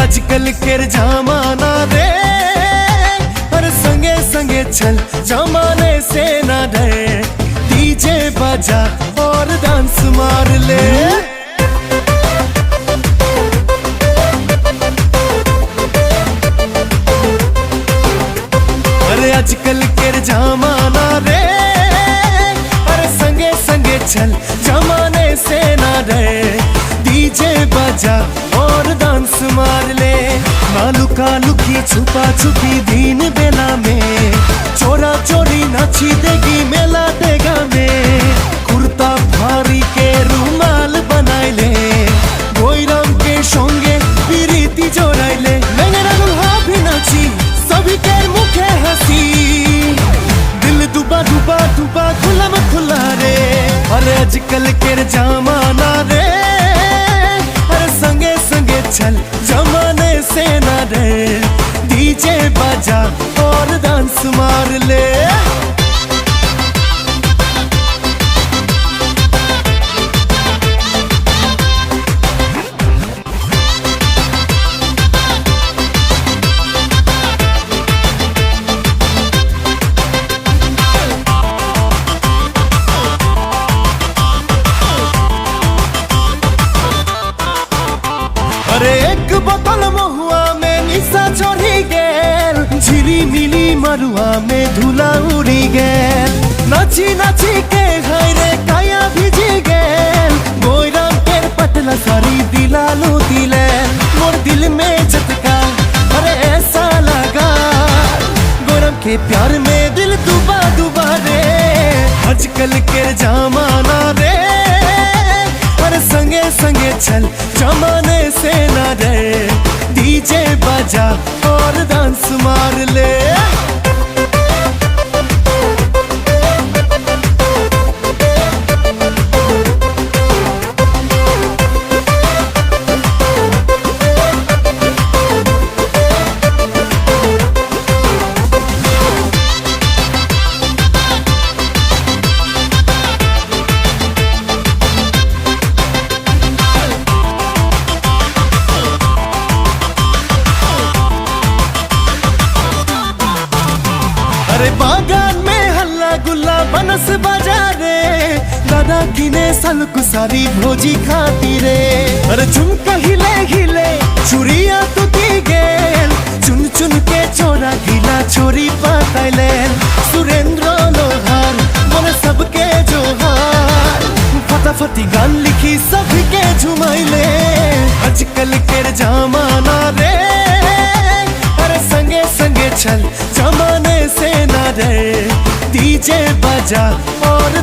आजकल के जमाना रे, पर संगे संगे चल जमाने से ना डरे। डीजे बजा और डांस मार ले। अरे आजकल के जमाना रे, पर संगे संगे चल जमाने से ना डरे। डीजे बजा और डांस मार ले। ना लुका लुकी छुपा छुपी दिन बेला में, चोरा चोरी नाची देगी मेला देगा में। कुर्ता भारी के रुमाल बनाई ले, गोइराम के संगे प्रीति जोड़ाई ले। मेरा दुल्हा भी नाची सभी के मुखे हंसी, दिल डूबा डूबा डूबा खुला में खुला रे। अरे आजकल के जमाना रे, संगे संगे चल जमाने से ना डरे। डीजे बजा और डांस मार ले। अरे एक बोतल महुआ में निशा चढ़ी गेल, झिली मिली मरुआ में धुला उड़ी गेल। नाची नाची के घरे काया भिजी गेल, गोइराम के पतला सारी दिला लो दिले। मोर दिल में झटका अरे ऐसा लगा, गोइराम के प्यार में दिल डूबा डूबा रे। आजकल के जमाना रे, पर संगे संगे चल जमाने से ना डरे। डीजे बजा और डांस मार ले। अरे बागान में हल्ला गुल्ला बनस बजा रे, दादा किने सलक सारी भोजी खाती रे। अरे झुमका हिले हिले चुरिया तो दी गेल, चुन चुन के चोरा गिला छोरी पातैले। सुरेंद्र लोहार बोले सबके जोहार, फटाफटी गान लिखी सबके झुमाइले। आजकल के जमाना रे, अरे संगे संगे चल जमाने से ना डरे। डीजे बजा और